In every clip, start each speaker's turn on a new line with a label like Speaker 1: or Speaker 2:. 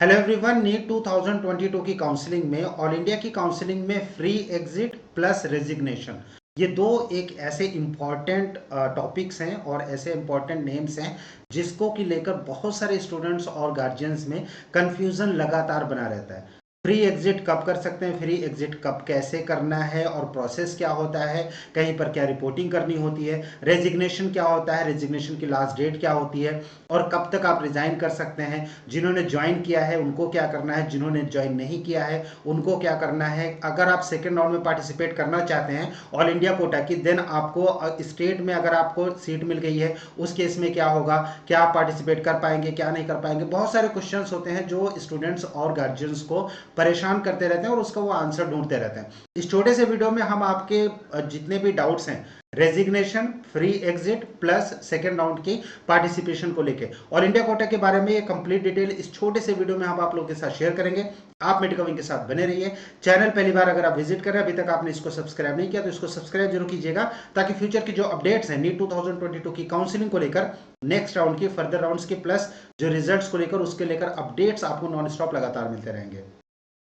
Speaker 1: Hello everyone, NEET 2022 की counselling में all India की काउंसलिंग में फ्री एग्जिट प्लस रेजिग्नेशन, ये दो एक ऐसे इम्पॉर्टेंट टॉपिक्स हैं और ऐसे इम्पॉर्टेंट नेम्स हैं जिसको कि लेकर बहुत सारे स्टूडेंट्स और गार्जियंस में कंफ्यूजन लगातार बना रहता है। फ्री एग्जिट कब कर सकते हैं, फ्री एग्जिट कब कैसे करना है और प्रोसेस क्या होता है, कहीं पर क्या रिपोर्टिंग करनी होती है, रेजिग्नेशन क्या होता है, रेजिग्नेशन की लास्ट डेट क्या होती है और कब तक आप रिजाइन कर सकते हैं, जिन्होंने ज्वाइन किया है उनको क्या करना है, जिन्होंने ज्वाइन नहीं किया है उनको क्या करना है। अगर आप सेकेंड राउंड में पार्टिसिपेट करना चाहते हैं ऑल इंडिया कोटा की, देन आपको स्टेट में अगर आपको सीट मिल गई है उस केस में क्या होगा, क्या आप पार्टिसिपेट कर पाएंगे, क्या नहीं कर पाएंगे। बहुत सारे क्वेश्चंस होते हैं जो स्टूडेंट्स और गार्जियंस को परेशान करते रहते हैं और उसका वो आंसर ढूंढते रहते हैं। इस छोटे से वीडियो में हम आपके जितने भी डाउट्स हैं resignation, free exit plus second round की पार्टिसिपेशन को लेके ऑल इंडिया कोटा के बारे में ये कंप्लीट डिटेल इस छोटे से वीडियो में हम आप लोगों के साथ शेयर करेंगे। आप मेडिकविंग के साथ बने रहिए। चैनल पहली बार अगर आप विजिट करें, अभी तक आपने इसको सब्सक्राइब नहीं किया तो इसको सब्सक्राइब जरूर कीजिएगा, ताकि फ्यूचर की जो अपडेट्स हैं नीट 2022 की काउंसलिंग को लेकर, नेक्स्ट राउंड की, फर्दर राउंड्स की, प्लस जो रिजल्ट्स को लेकर उसके लेकर अपडेट्स आपको नॉन स्टॉप लगातार मिलते रहेंगे।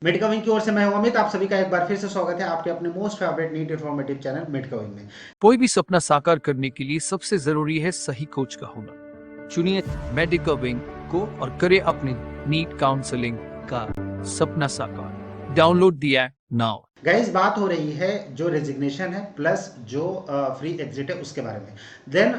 Speaker 1: मेडिकविंग की ओर से मैं हूं अमित, आप सभी का एक बार फिर से स्वागत है आपके अपने most favourite NEET informative channel Medicwing में।
Speaker 2: कोई भी सपना साकार करने के लिए सबसे जरूरी है सही कोच का होना। चुनिए मेडिकविंग को और करें अपने नीट काउंसलिंग का सपना साकार। Download the app now.
Speaker 1: Guys, बात हो रही है जो रेजिग्नेशन है प्लस जो फ्री एग्जिट है उसके बारे में। देन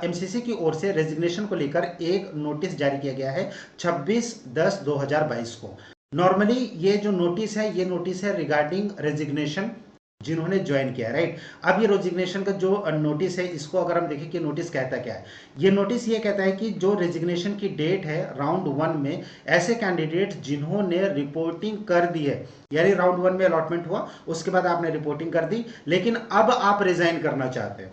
Speaker 1: एमसीसी की ओर से रेजिग्नेशन को लेकर एक नोटिस जारी किया गया है 26/10/2022 को। नॉर्मली ये जो नोटिस है, ये नोटिस है रिगार्डिंग रेजिग्नेशन जिन्होंने ज्वाइन किया, राइट। अब ये रेजिग्नेशन का जो नोटिस है, इसको अगर हम देखें कि नोटिस कहता क्या है, ये नोटिस ये कहता है कि जो रेजिग्नेशन की डेट है राउंड 1 में, ऐसे कैंडिडेट जिन्होंने रिपोर्टिंग कर दी है, यानी राउंड 1 में अलॉटमेंट हुआ, उसके बाद आपने रिपोर्टिंग कर दी, लेकिन अब आप रिजाइन करना चाहते हैं।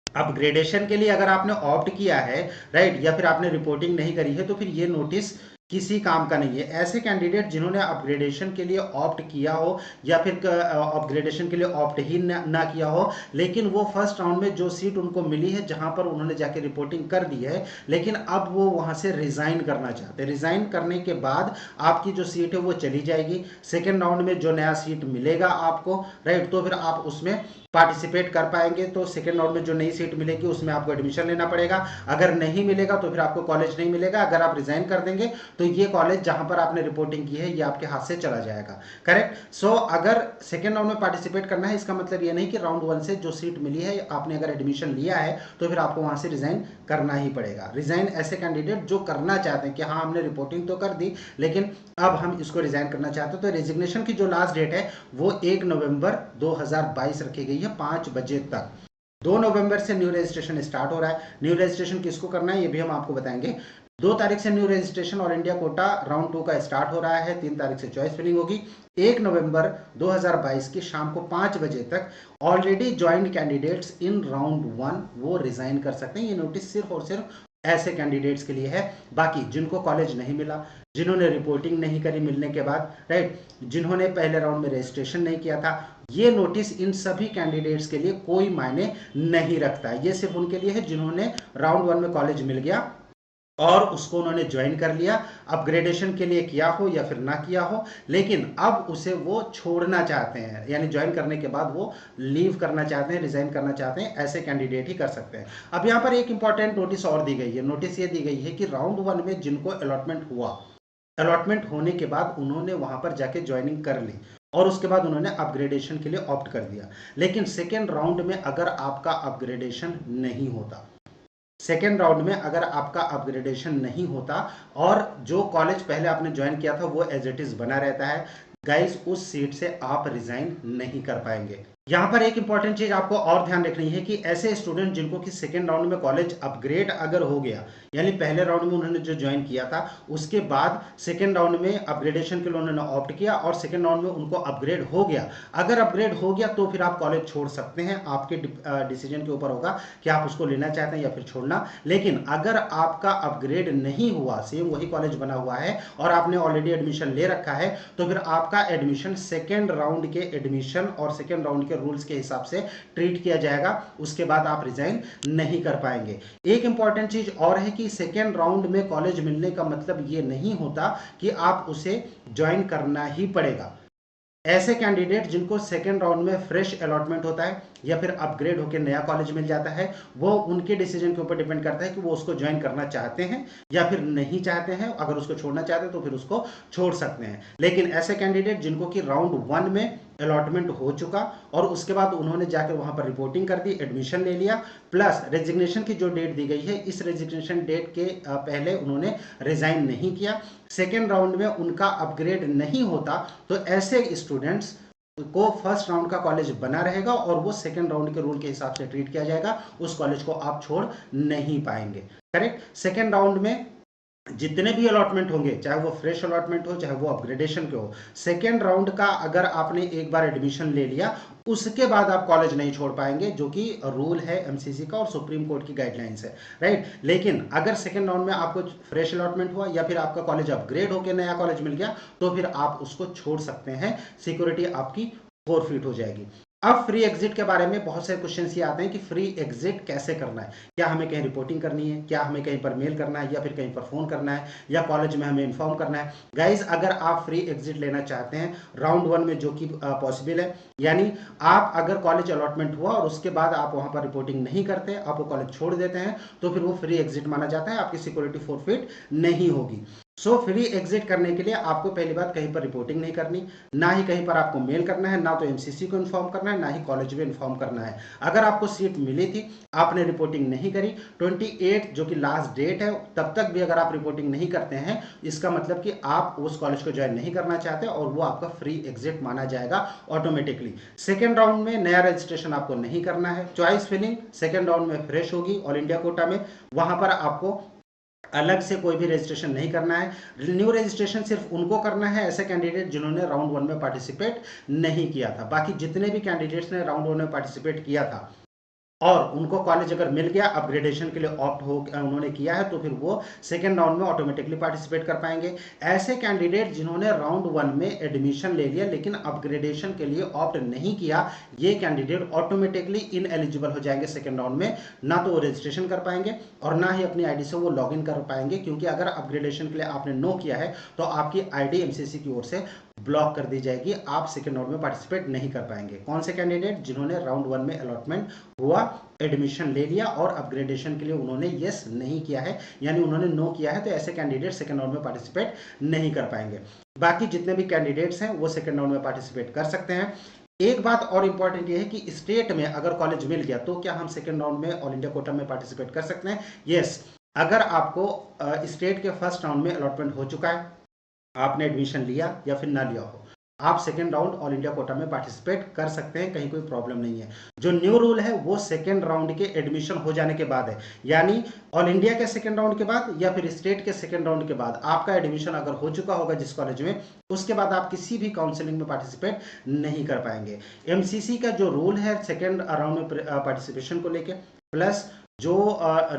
Speaker 1: अपग्रेडेशन के लिए अगर आपने ऑप्ट किया है, राइट, या फिर आपने रिपोर्टिंग नहीं करी है, तो फिर ये नोटिस किसी काम का नहीं है। ऐसे कैंडिडेट जिन्होंने अपग्रेडेशन के लिए ऑप्ट किया हो या फिर अपग्रेडेशन के लिए ऑप्ट ही ना किया हो, लेकिन वो फर्स्ट राउंड में जो सीट उनको मिली है जहां पर उन्होंने जाके रिपोर्टिंग कर दी है, लेकिन अब वो वहां से रिजाइन करना चाहते हैं। रिजाइन करने के बाद आपकी जो सीट है वो चली जाएगी, सेकेंड राउंड में जो नया सीट मिलेगा आपको, राइट, तो फिर आप उसमें पार्टिसिपेट कर पाएंगे। तो सेकेंड राउंड में जो नई सीट मिलेगी उसमें आपको एडमिशन लेना पड़ेगा। अगर नहीं मिलेगा तो फिर आपको कॉलेज नहीं मिलेगा। अगर आप रिजाइन कर देंगे तो ये कॉलेज जहां पर आपने रिपोर्टिंग की है ये आपके हाथ से चला जाएगा, करेक्ट। सो अगर सेकेंड राउंड में पार्टिसिपेट करना है, इसका मतलब ये नहीं कि राउंड 1 से जो सीट मिली है, आपने अगर एडमिशन लिया है तो फिर आपको वहां से रिजाइन करना ही पड़ेगा। रिजाइन ऐसे कैंडिडेट जो करना चाहते हैं कि हाँ, हमने रिपोर्टिंग तो कर दी लेकिन अब हम इसको रिजाइन करना चाहते हैं, तो रेजिग्नेशन की जो लास्ट डेट है वो 1 नवंबर 2022 रखी गई है 5 बजे तक। 2 नवंबर से न्यू रजिस्ट्रेशन स्टार्ट हो रहा है। न्यू रजिस्ट्रेशन किसको करना है ये भी हम आपको बताएंगे। 2 तारीख से new registration all India quota round 2 का स्टार्ट हो रहा है। 3 तारीख से चॉइस फिलिंग होगी। 1 नवंबर 2022 की शाम को 5 बजे तक already joint candidates in round 1 वो रिजाइन कर सकते हैं। ये नोटिस सिर्फ और सिर्फ ऐसे कैंडिडेट्स के लिए है। बाकी जिनको कॉलेज नहीं मिला, जिन्होंने रिपोर्टिंग नहीं करी मिलने के बाद, राइट, जिन्होंने पहले राउंड में रजिस्ट्रेशन नहीं किया था, ये नोटिस इन सभी कैंडिडेट्स के लिए कोई मायने नहीं रखता। ये सिर्फ उनके लिए है जिन्होंने राउंड 1 में कॉलेज मिल गया और उसको उन्होंने ज्वाइन कर लिया, अपग्रेडेशन के लिए किया हो या फिर ना किया हो, लेकिन अब उसे वो छोड़ना चाहते हैं, यानी ज्वाइन करने के बाद वो लीव करना चाहते हैं, रिजाइन करना चाहते हैं, ऐसे कैंडिडेट ही कर सकते हैं। अब यहाँ पर एक इंपॉर्टेंट नोटिस और दी गई है। नोटिस ये दी गई है कि राउंड 1 में जिनको अलॉटमेंट हुआ, अलॉटमेंट होने के बाद उन्होंने वहां पर जाके ज्वाइनिंग कर ली और उसके बाद उन्होंने अपग्रेडेशन के लिए ऑप्ट कर दिया, लेकिन सेकेंड राउंड में अगर आपका अपग्रेडेशन नहीं होता, सेकेंड राउंड में अगर आपका अपग्रेडेशन नहीं होता और जो कॉलेज पहले आपने ज्वाइन किया था वो एज इट इज बना रहता है, गाइस, उस सीट से आप रिजाइन नहीं कर पाएंगे। यहां पर एक इंपॉर्टेंट चीज आपको और ध्यान रखनी है कि ऐसे स्टूडेंट जिनको कि सेकेंड राउंड में कॉलेज अपग्रेड अगर हो गया, यानी पहले राउंड में उन्होंने जो ज्वाइन किया था उसके बाद सेकेंड राउंड में अपग्रेडेशन के लिए उन्होंने ऑप्ट किया और सेकेंड राउंड में उनको अपग्रेड हो गया, अगर अपग्रेड हो गया तो फिर आप कॉलेज छोड़ सकते हैं। आपके डिसीजन के ऊपर होगा कि आप उसको लेना चाहते हैं या फिर छोड़ना। लेकिन अगर आपका अपग्रेड नहीं हुआ, सेम वही कॉलेज बना हुआ है और आपने ऑलरेडी एडमिशन ले रखा है, तो फिर आपका एडमिशन सेकेंड राउंड के एडमिशन और सेकेंड राउंड के रूल्स के हिसाब से ट्रीट किया जाएगा, उसके बाद आप रिजाइन नहीं कर पाएंगे। एक इंपॉर्टेंट चीज और है कि सेकेंड राउंड में कॉलेज मिलने का मतलब ये नहीं होता कि आप उसे ज्वाइन करना ही पड़ेगा। ऐसे कैंडिडेट जिनको सेकेंड राउंड में फ्रेश अलॉटमेंट होता है या फिर अपग्रेड होकर नया कॉलेज मिल जाता है, वो उनके डिसीजन के ऊपर डिपेंड करता है कि वो उसको ज्वाइन करना चाहते हैं या फिर नहीं चाहते हैं। अगर उसको छोड़ना चाहते हैं तो फिर उसको छोड़ सकते हैं। लेकिन ऐसे कैंडिडेट जिनको कि राउंड 1 में अलॉटमेंट हो चुका और उसके बाद उन्होंने जाकर वहां पर रिपोर्टिंग कर दी, एडमिशन ले लिया, प्लस रेजिग्नेशन की जो डेट दी गई है, इस रेजिग्नेशन डेट के पहले उन्होंने रिजाइन नहीं किया, सेकेंड राउंड में उनका अपग्रेड नहीं होता, तो ऐसे स्टूडेंट्स को फर्स्ट राउंड का कॉलेज बना रहेगा और वो सेकेंड राउंड के रूल के हिसाब से ट्रीट किया जाएगा। उस कॉलेज को आप छोड़ नहीं पाएंगे। करेक्ट। सेकेंड राउंड में जितने भी अलॉटमेंट होंगे, चाहे वो फ्रेश अलॉटमेंट हो चाहे वो अपग्रेडेशन के हो, सेकेंड राउंड का अगर आपने एक बार एडमिशन ले लिया उसके बाद आप कॉलेज नहीं छोड़ पाएंगे, जो कि रूल है एमसीसी का और सुप्रीम कोर्ट की गाइडलाइंस है, राइट। लेकिन अगर सेकेंड राउंड में आपको फ्रेश अलॉटमेंट हुआ या फिर आपका कॉलेज अपग्रेड होकर नया कॉलेज मिल गया तो फिर आप उसको छोड़ सकते हैं, सिक्योरिटी आपकी फोरफिट हो जाएगी। अब फ्री एग्जिट के बारे में बहुत सारे क्वेश्चंस ये आते हैं कि फ्री एग्जिट कैसे करना है, क्या हमें कहीं रिपोर्टिंग करनी है, क्या हमें कहीं पर मेल करना है या फिर कहीं पर फोन करना है या कॉलेज में हमें इन्फॉर्म करना है। गाइज, अगर आप फ्री एग्जिट लेना चाहते हैं राउंड 1 में, जो कि पॉसिबल है, यानी आप अगर कॉलेज अलॉटमेंट हुआ और उसके बाद आप वहां पर रिपोर्टिंग नहीं करते, आप वो कॉलेज छोड़ देते हैं, तो फिर वो फ्री एग्जिट माना जाता है, आपकी सिक्योरिटी फोरफिट नहीं होगी। सो फ्री एग्जिट करने के लिए आपको पहली बात कहीं पर रिपोर्टिंग नहीं करनी, ना ही कहीं पर आपको मेल करना है, ना तो एमसीसी को इन्फॉर्म करना है, ना ही कॉलेज में इन्फॉर्म करना है। अगर आपको सीट मिली थी, आपने रिपोर्टिंग नहीं करी, 28 जो कि लास्ट डेट है, तब तक भी अगर आप रिपोर्टिंग नहीं करते हैं, इसका मतलब कि आप उस कॉलेज को ज्वाइन नहीं करना चाहते और वो आपका फ्री एग्जिट माना जाएगा ऑटोमेटिकली। सेकेंड राउंड में नया रजिस्ट्रेशन आपको नहीं करना है। चॉइस फिलिंग सेकेंड राउंड में फ्रेश होगी ऑल इंडिया कोटा में, वहां पर आपको अलग से कोई भी रजिस्ट्रेशन नहीं करना है। न्यू रजिस्ट्रेशन सिर्फ उनको करना है, ऐसे कैंडिडेट जिन्होंने राउंड 1 में पार्टिसिपेट नहीं किया था। बाकी जितने भी कैंडिडेट्स ने राउंड 1 में पार्टिसिपेट किया था और उनको कॉलेज अगर मिल गया, अपग्रेडेशन के लिए ऑप्ट हो उन्होंने किया है, तो फिर वो सेकेंड राउंड में ऑटोमेटिकली पार्टिसिपेट कर पाएंगे। ऐसे कैंडिडेट जिन्होंने राउंड 1 में एडमिशन ले लिया लेकिन अपग्रेडेशन के लिए ऑप्ट नहीं किया, ये कैंडिडेट ऑटोमेटिकली इनएलिजिबल हो जाएंगे सेकेंड राउंड में। ना तो वो रजिस्ट्रेशन कर पाएंगे और ना ही अपनी आईडी से वो लॉग इन कर पाएंगे, क्योंकि अगर अपग्रेडेशन के लिए आपने नो किया है तो आपकी आईडी एमसीसी की ओर से ब्लॉक कर दी जाएगी, आप सेकेंड राउंड में पार्टिसिपेट नहीं कर पाएंगे। कौन से कैंडिडेट? जिन्होंने राउंड 1 में अलॉटमेंट हुआ, एडमिशन ले लिया और अपग्रेडेशन के लिए उन्होंने यस नहीं किया है, यानी उन्होंने नो किया है, तो ऐसे कैंडिडेट सेकेंड राउंड में पार्टिसिपेट नहीं कर पाएंगे। बाकी जितने भी कैंडिडेट्स हैं वो सेकेंड राउंड में पार्टिसिपेट कर सकते हैं। एक बात और इंपॉर्टेंट ये है कि स्टेट में अगर कॉलेज मिल गया तो क्या हम सेकेंड राउंड में ऑल इंडिया कोटा में पार्टिसिपेट कर सकते हैं? यस। अगर आपको स्टेट के फर्स्ट राउंड में अलॉटमेंट हो चुका है, आपने एडमिशन लिया या फिर ना लिया हो, आप second round all India quota में पार्टिसिपेट कर सकते हैं, कहीं कोई प्रॉब्लम नहीं है। जो न्यू रूल है वो सेकेंड राउंड के एडमिशन हो जाने के बाद है, यानी ऑल इंडिया के सेकेंड राउंड के बाद या फिर स्टेट के सेकेंड राउंड के बाद आपका एडमिशन अगर हो चुका होगा जिस कॉलेज में, उसके बाद आप किसी भी काउंसलिंग में पार्टिसिपेट नहीं कर पाएंगे। एमसीसी का जो रूल है सेकेंड राउंड में पार्टिसिपेशन को लेकर, प्लस जो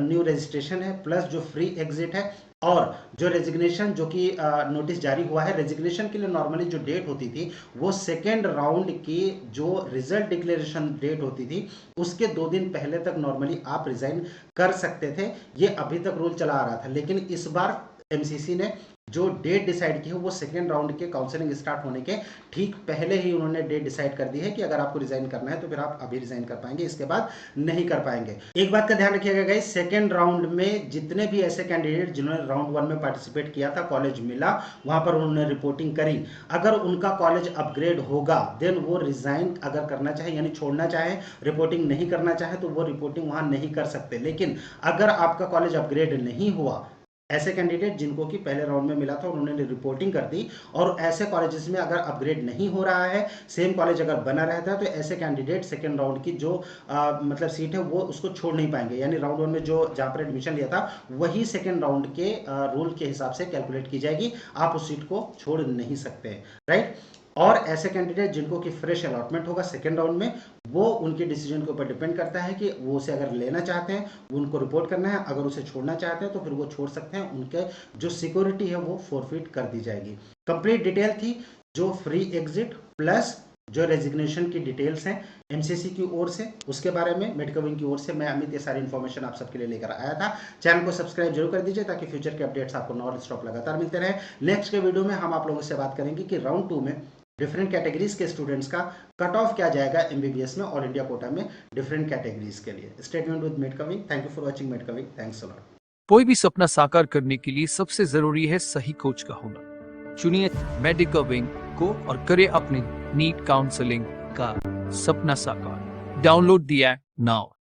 Speaker 1: न्यू रजिस्ट्रेशन है, प्लस जो फ्री एग्जिट है, और जो रेजिग्नेशन जो कि नोटिस जारी हुआ है, रेजिग्नेशन के लिए नॉर्मली जो डेट होती थी वो सेकेंड राउंड की जो रिजल्ट डिक्लेरेशन डेट होती थी उसके 2 दिन पहले तक नॉर्मली आप रिजाइन कर सकते थे। ये अभी तक रूल चला आ रहा था, लेकिन इस बार एमसीसी ने जो डेट डिसाइड की है वो सेकेंड राउंड के काउंसलिंग स्टार्ट होने के ठीक पहले ही उन्होंने डेट डिसाइड कर दी है कि अगर आपको रिजाइन करना है तो फिर आप अभी रिजाइन कर पाएंगे, इसके बाद नहीं कर पाएंगे। एक बात का ध्यान रखिएगा गाइस, सेकेंड राउंड में जितने भी ऐसे कैंडिडेट जिन्होंने राउंड 1 में पार्टिसिपेट किया था, कॉलेज मिला, वहां पर उन्होंने रिपोर्टिंग करी, अगर उनका कॉलेज अपग्रेड होगा देन वो रिजाइन अगर करना चाहे यानी छोड़ना चाहे, रिपोर्टिंग नहीं करना चाहे तो वो रिपोर्टिंग वहां नहीं कर सकते। लेकिन अगर आपका कॉलेज अपग्रेड नहीं हुआ, ऐसे कैंडिडेट जिनको कि पहले राउंड में मिला था उन्होंने रिपोर्टिंग कर दी और ऐसे कॉलेजेस में अगर अपग्रेड नहीं हो रहा है, सेम कॉलेज अगर बना रहता है, तो ऐसे कैंडिडेट सेकेंड राउंड की जो मतलब सीट है वो उसको छोड़ नहीं पाएंगे, यानी राउंड 1 में जो जहां पर एडमिशन लिया था वही सेकेंड राउंड के रूल के हिसाब से कैलकुलेट की जाएगी, आप उस सीट को छोड़ नहीं सकते, राइट। और ऐसे कैंडिडेट जिनको कि फ्रेश अलॉटमेंट होगा सेकेंड राउंड में, वो उनके डिसीजन के ऊपर डिपेंड करता है कि वो उसे अगर लेना चाहते हैं उनको रिपोर्ट करना है, अगर उसे छोड़ना चाहते हैं तो फिर वो छोड़ सकते हैं, उनके जो सिक्योरिटी है वो फोरफिट कर दी जाएगी। कंप्लीट डिटेल थी जो फ्री एग्जिट प्लस जो रेजिग्नेशन की डिटेल्स हैं एमसीसी की ओर से, उसके बारे में मेडिकल विंग की ओर से मैं अमित ये सारी इन्फॉर्मेशन आप सबके लिए लेकर आया था। चैनल को सब्सक्राइब जरूर कर दीजिए ताकि फ्यूचर के अपडेट्स आपको नॉन स्टॉप लगातार मिलते रहे। नेक्स्ट के वीडियो में हम आप लोगों से बात करेंगे कि राउंड 2 में डिफरेंट कैटेगरीज के स्टूडेंट्स का कट ऑफ क्या जाएगा एमबीबीएस में ऑल इंडिया कोटा में डिफरेंट कैटेगरीज के लिए। Stay tuned with medical wing. Thank you for watching medical wing. Thanks a lot.
Speaker 2: कोई भी सपना साकार करने के लिए सबसे जरूरी है सही कोच का होना। चुनिए मेडिकल विंग को और करें अपने नीट काउंसलिंग का सपना साकार। Download the app now.